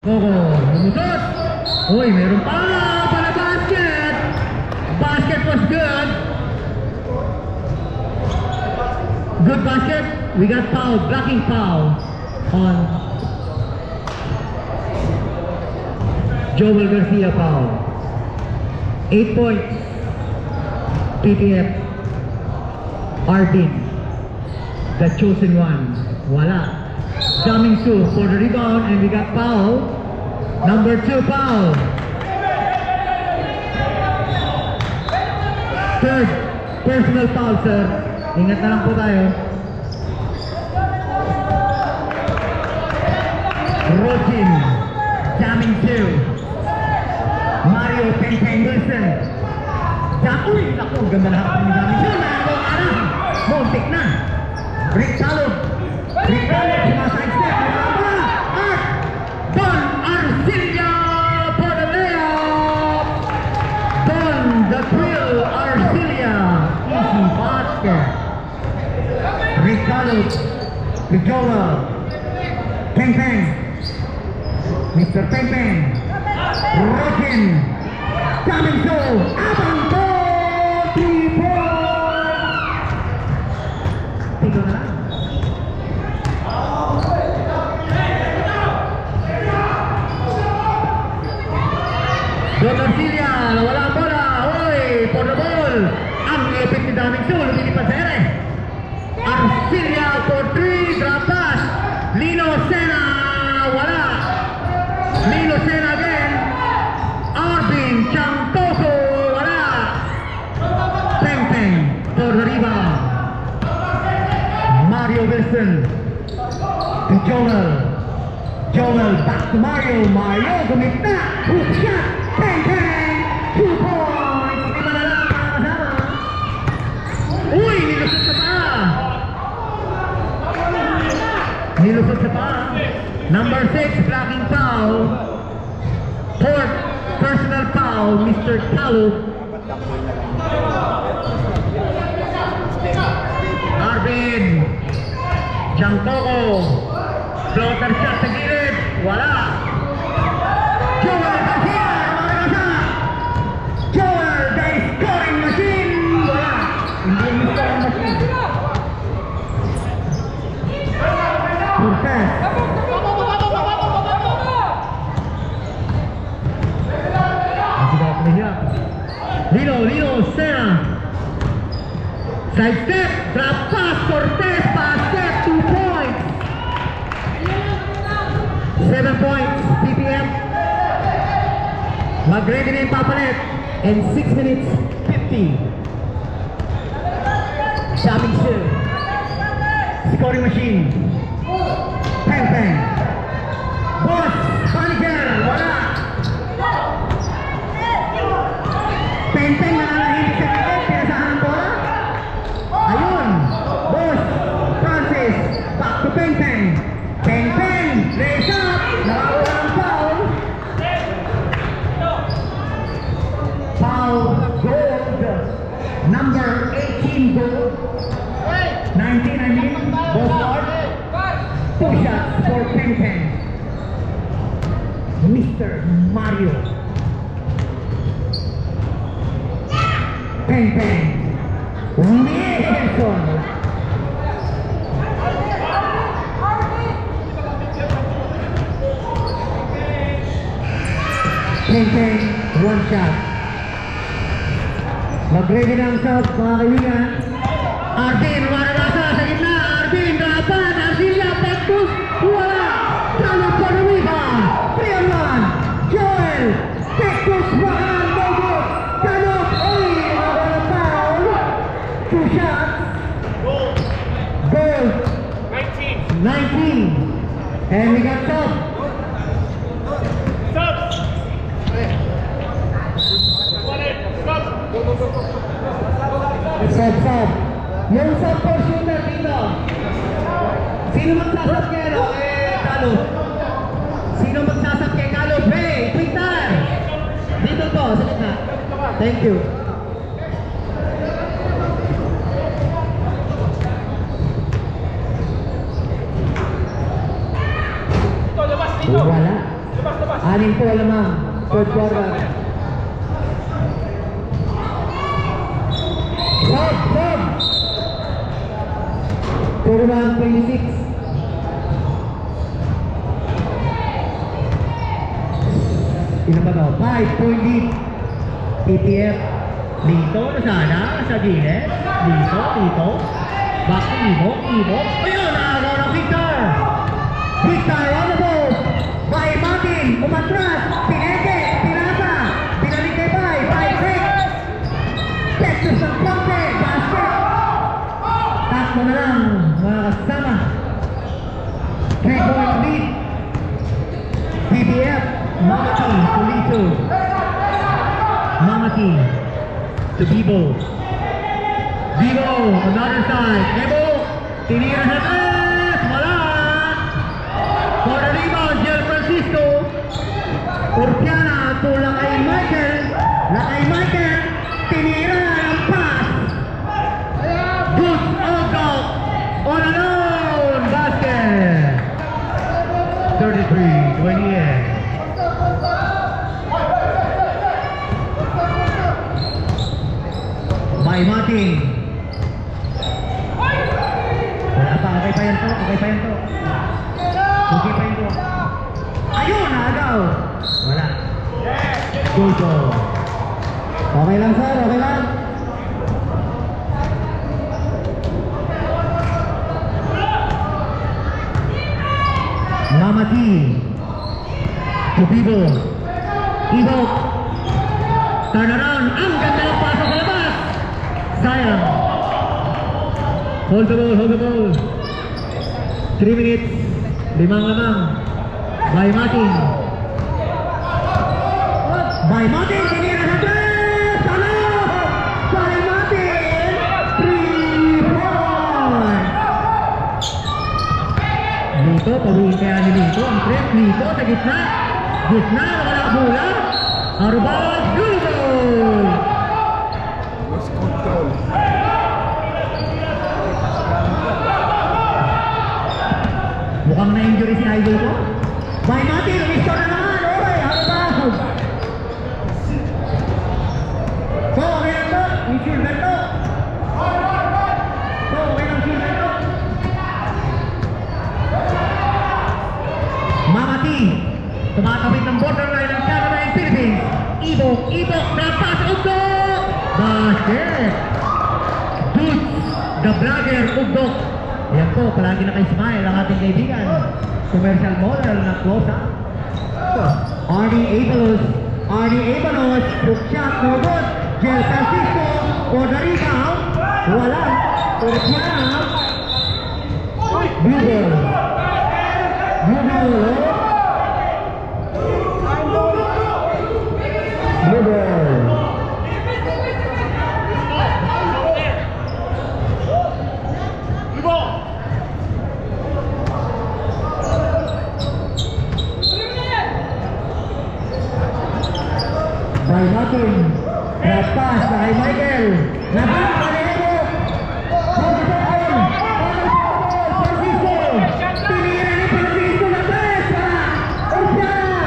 Lumutot! Uy, meron pa! Para basket! Basket was good! Good basket. We got foul, blocking foul on Joel Garcia foul. 8 points. PTF. Arvin, the chosen one. Wala. Daming Su for the rebound, and we got foul. Number 2 foul. Third personal foul, sir. Ingat na lang po tayo. Rosin, Daming Su, Mario Peng Wilson. Uy, naku, ganda na hapon ni Daming Su. Montik na. Rick Talog, sumaside step. At Don Arcilla for the layup. Don the Thrill Arcilla. Easy basket. Rick Talog, to Joel. Peng. Mr. Peng. Rosin, Daming Su, abang to 3 points. Tigo na lang. Don Arcilla, nawala ang bola. Uy, for the ball. Ang ipit ni Daming Su, lumilipat sa ere. Arcilla for 3, drop pass. Lino Sena, wala. Lino Sena again. Arvin Changtoso, wala. Peng for the rebound. Mario Wilson to Joel back to Mario gumita. Hook shot. Peng 2 points. Lima na lang para kasama. Uy, nilusot sa paa. Number 6, blocking foul. Fourth personal foul, Mr. Talog. Arvin Changtoco, floater shot sa gilid, wala. Joel Garcia, Joel, the scoring machine, wala. Hindi yung scoring machine. Cortez. Lino Sena. Side step, drop pass, Cortez, basket, 2 points. 7 points, PPM. Mag-ready na yung papalit. And 6 minutes, 50. Daming Su. Scoring machine. Peng. Boss, Paniger, wala. Peng nananahimik sa likod, pinasahan ang bola. Ayun, Boss Francis, back to Peng. Raise up, nakakuha ng foul. Foul, gold, number 18 gold. 19, I mean, Boss Lord. 2 shots for Peng. Mr. Mario. Peng. Wilson. Peng, 1 shot. Mag-ready na ang shot, mga kaibigan. Arvin, Maranasa sa gitna. Arvin, Rapan, Arcilla, Pectus, wala. Talog for the rebound. 3-on-1. Joel, Pectus, Bahan, Bogo. Talog, nawala foul. 2 shots. Goal. 19. And we got top. Sub. Yung sub for shooter dito. Sino magsasab kay Kalo? Sino magsasab kay Kalo? Hey, quick time. Dito po, sa gitna. Thank you. Wala. Anin po lamang. Third quarter. Sub! 31-26. Ilan ba daw? 5-point lead. PPF. Dito na sana sa gilid. Dito. Back to Ibo. Ayun! Nakagaw ng Victor! Victor on the ball! By Martin! Umatras! Pineke! Pinasa! Pinalik kay Bay! 5-6! Texas ng Ponte! Basket! Takbo na lang mga kasama. 3-point lead. PPF. Mamati to Lito. Mamati to Bibo. Bibo on the other side. Bibo tinira sa tres. Wala. For the rebound, Gel Francisco. Urpiana to Lakay Michael. Tinira ng pass. Good out. On and on. Basket. 33-28. By Martin. Wala pa, okay pa yan to. Ayun, agaw. Wala. Good. Okay lang sir, okay lang. Mamati to Bibo. Ibo. Turn around. Ang ganda ng pasok sa labas. Sayang. Hold the ball. 3 minutes. 5 lamang. By Martin. Tinira sa tres. Ano? By Martin. 3 points. Lito. Pabuhin kaya ni Lito. Ang tres. Lito sa gitna. Wala bola. Arbad. Goal. Mukhang na-injury si Idol ko. By Martin, restore na naman. Okay, Arbad. So, okay lang to. Yung silver to. Mamati. Tumatapit ng borderline ng Canada and Philippines. Ibo. Napas. Ugdok. Basket. Dudes. The Blagger. Ugdok. Yan po, palagi na kayo smile ang ating kaibigan. Commercial model na close up. Arnie Avalos, hook shot, no good. Gel Francisco for the rebound. Wala. Urpiana. Bugle. By Martin, pass by Michael. Laban pa ni Evo. Francisco. Tinira ni Francisco na tres para Urpiana.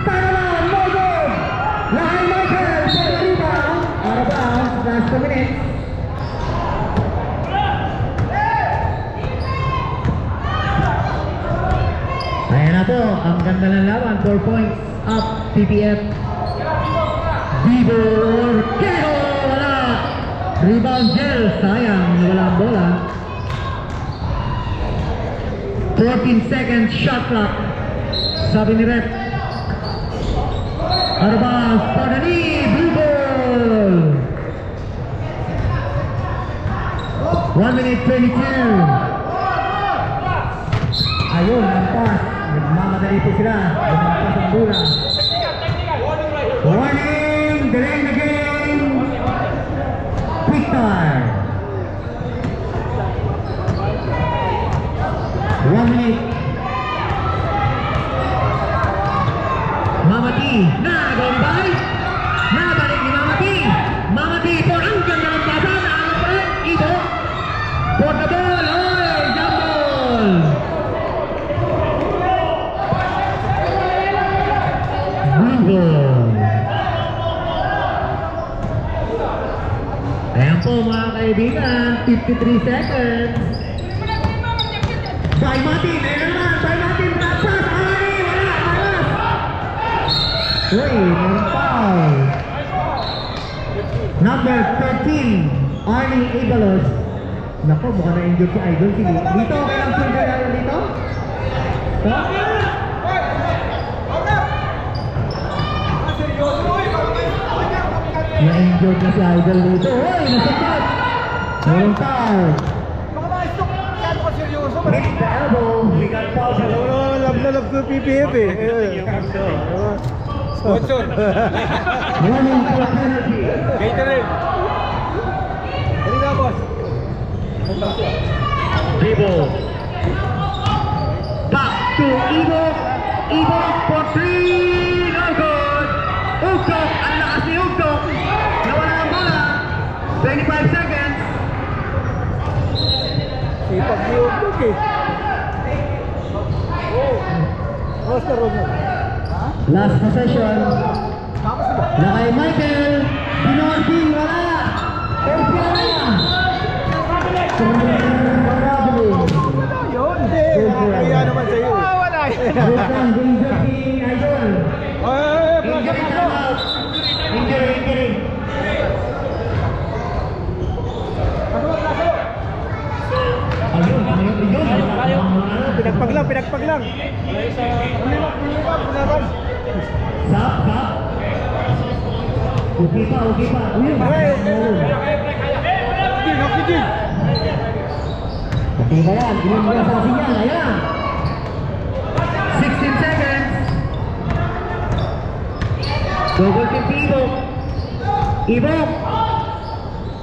Tanaman, no good. Lahay Michael, for the rebound. Out of bounds, last 2 minutes. Ayan na po, ang ganda ng laban. 4 points up, PPF. Bibo Orquero, wala. Rebound Gel, sayang, wala ang bola. 14 seconds shot clock. Sabi ni Rep. Arbas, Padani, Bibo. 1 minute 22. Ayun, ang pass. Nagmamadali po sila. Lumampas ang bola. Warning! Delaying the game! Quick time! 1 minute. Mamati! Going by! Nabalik ni Mamati! Mamati for ang ganda ng pasa! Ano pa rin? Ibo! For the ball! Oy! Jump ball! ball. Ayan po mga kaibigan, 53 seconds. By Martin, ayan naman, by Martin, drop pass, ay, wala, malas. Uy, meron foul. Number 13, Arnie Ibalos. Naku, mukhang na-injure si Idol. Sige, dito, okay lang silver lalo dito? Na-injure na si Idol dito. Uy, nasakit. Meron foul. Hit the elbow. We got foul. Love na love ko PPF eh. Sponsor. Running for a penalty. Gatorade. Ano nga boss? Ibo. Back to Ibo. Ibo for 3. No good. Ugtok. Ang lakas ni Ugtok. Nawala ang bola. 25 seconds. Sipag ni Ugtok eh. Roster Ronald. Last possession. Lakay Michael. Pinorting. Wala. Orpiana. Yun. Kaya naman sa'yo eh. Wala yun. Danger King Idol. Injury. Pinagpag lang. Stop. Okay pa. Okay ba yan? Ilan mo sa sinyal? Ayan. 16 seconds. Double kick Ibo.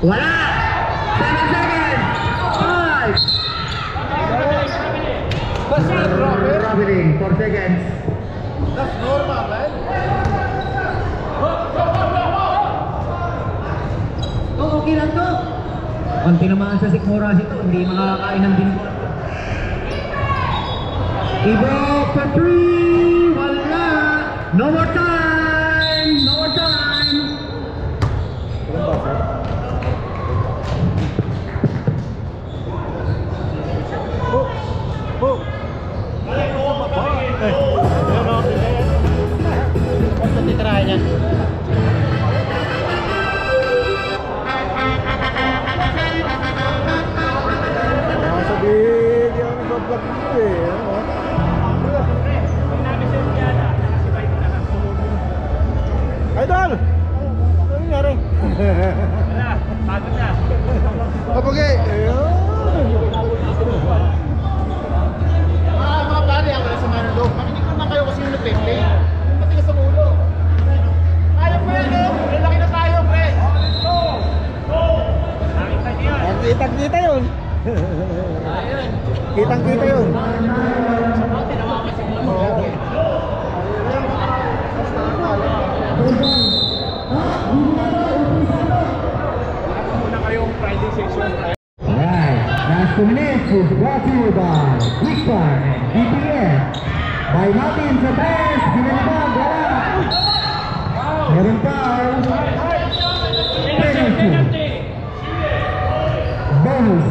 Wala. 7 seconds. 5. Robbery. 4 seconds. That's normal, man. Okay lang to. Kung tinamaan sa Sikmura ito, hindi makakain ng bingo. Ibo for 3. Wala. No more time. Basta titirahin niya. Sabihin, yung nagbablog nito eh. Idol! Ano nangyari? Wala, pagod na. Kapagay! Mga pare, ako lang sa Manalo. Makinig naman kayo kasi yung nagpe-play. Pati ka sa ulo. Kaya po yan, no? Lalaki na tayo, pre! Kitang-kita yun. Kitang-kita yun. Alright, last 2 minutes is brought to you by Quick Bar and DPS. By Martin sa best, ginalibag, wala. Meron foul. Penalty. Bonus.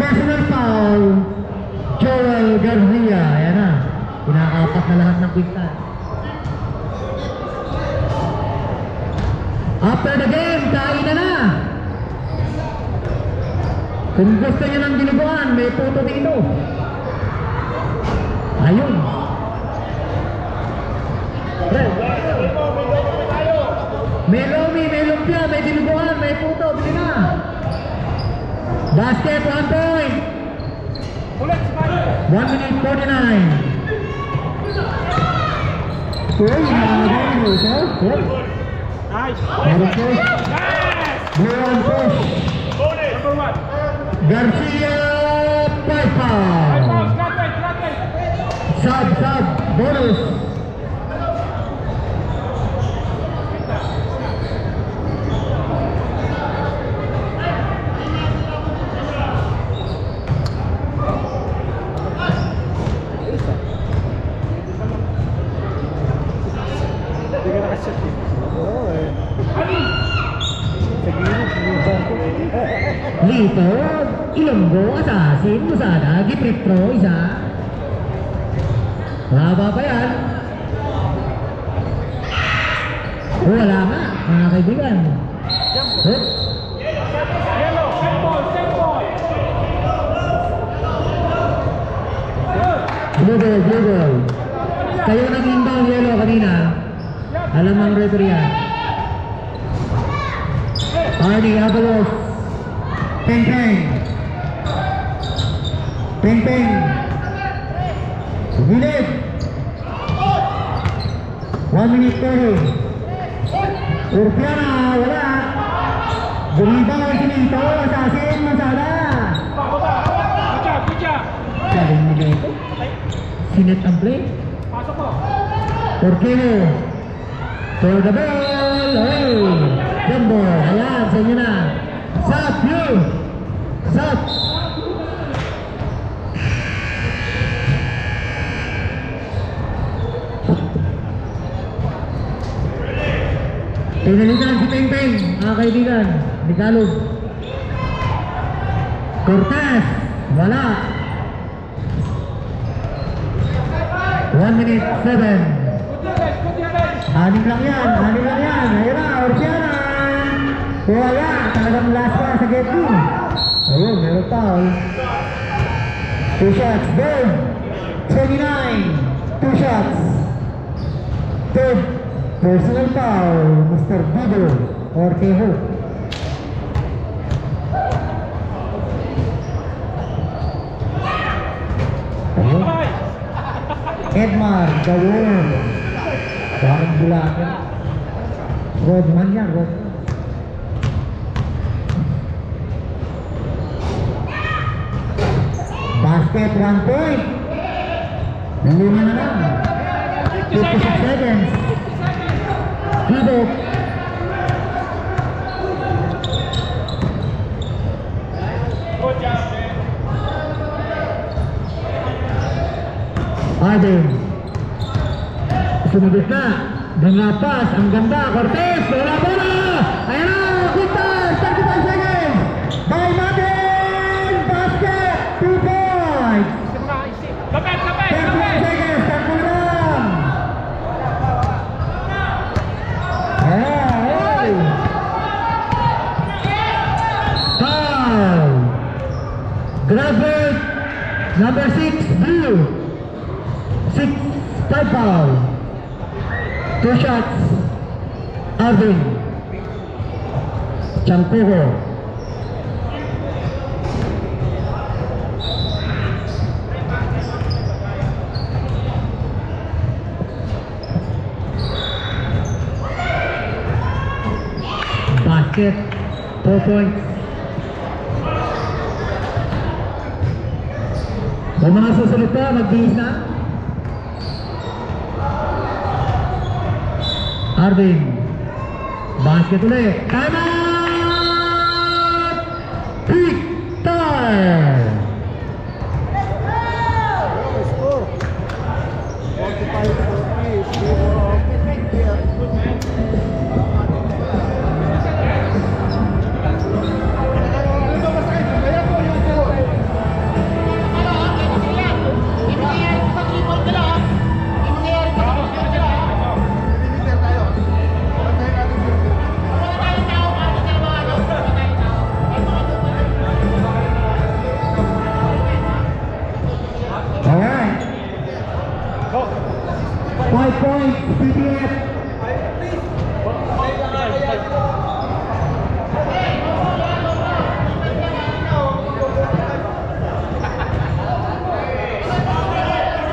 Personal foul. Joel Garcia. Ayan na. Pinakapat na lahat ng quick time. After the game, kain na. Kung gusto nyo ng dinuguan, may puto dito. Ayun. May lomi, may lumpia, may dinuguan, may puto. Bili na. Basket, 1 point. 1 minute 49. Uy, nakagaling mo ito. Nice! Blue on push. Number 1. Garcia, 5 foul. Sub, bonus. siya. Oo eh. Sa gilid, Lito, Ilonggo, Assassin, Musada, Gipritro, isa. Haba pa yan. Wala nga, mga kaibigan. Hop. Blue ball. Kayo naging bang yellow kanina. Alam ang referee yan. Arnie Avalos. Peng. Gilid. 1 minute 30. Urpiana, wala. Bumibang si Lito, Assassin, Masada. Galing nila ito. Sinet ang play. Urpiano. For the ball. Hey. Jumbo. Ayan, sa inyo na. Sat, you. Sat. Pinalitan si Peng, mga kaibigan. Nikalog. Cortez. Wala. 1 minute 7. Anim lang yan. Ayun na, Urpiana. Wala. Talagang last pa sa gate 2. Ayun, meron foul. 2 shots. Goal. 29. 2 shots. Third. Personal foul, Mr. Bido Ortejo. Edmar Gawon. Parang bulakan. Rodman yan, Rodman. Basket, 1 point. Nalima na lang. 56 seconds. Bido. Arden. Sumugit na. Nangapas. Ang ganda. Cortez. Wala bola. Ayan na. Good time. 35 seconds. By Martin. Basket. 2 points. Lapet. 31 seconds. Takbo lang. Hey. Foul. Graphic. Number 6. Blue. 5 foul. 2 shots. Arvin. Champugo. Basket. 4 points. Kung mga susunod pa, magbihis na. Arvin. Basket ulit. Time out! Peak time! Score. 5 points, PTF.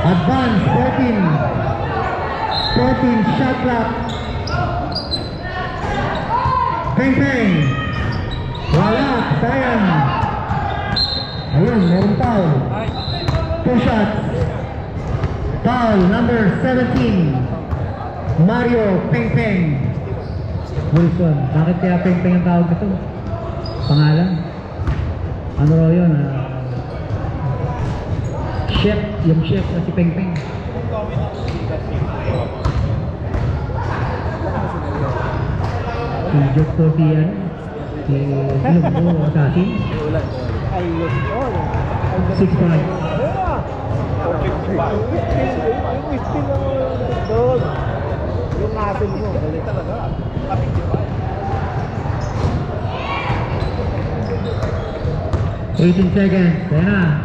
Advance, 14 shot clock. Peng. Wala, sayang. Ayun, meron foul. 2 shots. Foul number 17. Mario Peng. Wilson, bakit kaya Peng ang tawag ito? Pangalan? Ano raw yun? Chef, yung chef na si Peng. Si Joke to si ano? Si Sino mo assassin? Ay, yun. 6 points. Yung still mo doon. Yung asin mo. Dali talaga. 18 seconds. Kaya na.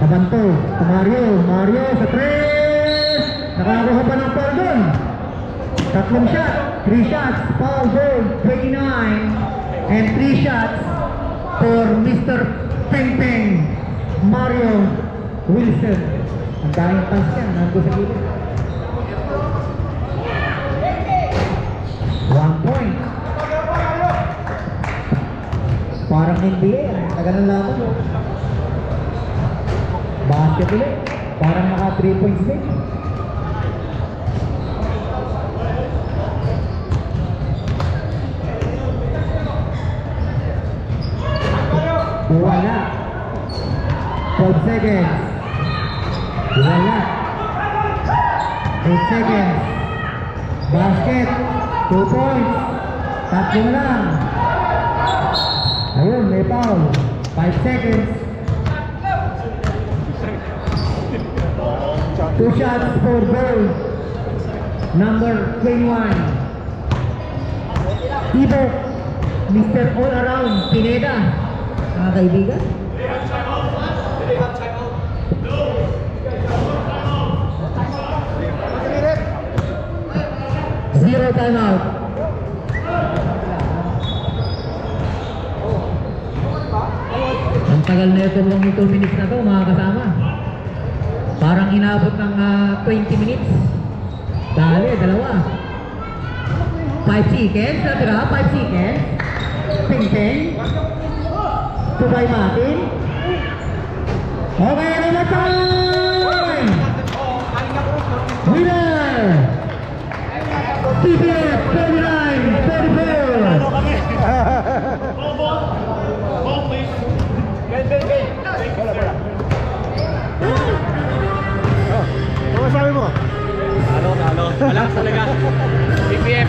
Kabanto. Mario sa 3. Nakakuha pa ng foul doon. Tatlong shot. 3 shots. Foul goal. 29. And 3 shots for Mr. Peng Peng. Mario Wilson. Ang daming pass yan. Nandun sa gilid. 1 point. Parang NBA. Tagal ng laban. Basket ulit. Parang naka 3 points din. Wala. 12 seconds. Wala. 8 seconds. Basket. 2 points. Tatlo na lang. Ayun, may foul. 5 seconds. 2 shots for goal. Number 21. Tibo. Mr. All Around. Pineda. Mga kaibigan. Zero timeout. Ang tagal na itong 2 minutes na to mga kasama. Parang inabot ng 20 minutes. Dali, dalawa. 5 seconds. Natira, 5 seconds. Ping-ping. Tubay Martin. Okay, another time! Winner! TPF 39-34! Ano sabi mo? Talo. Malakas talaga. PPF.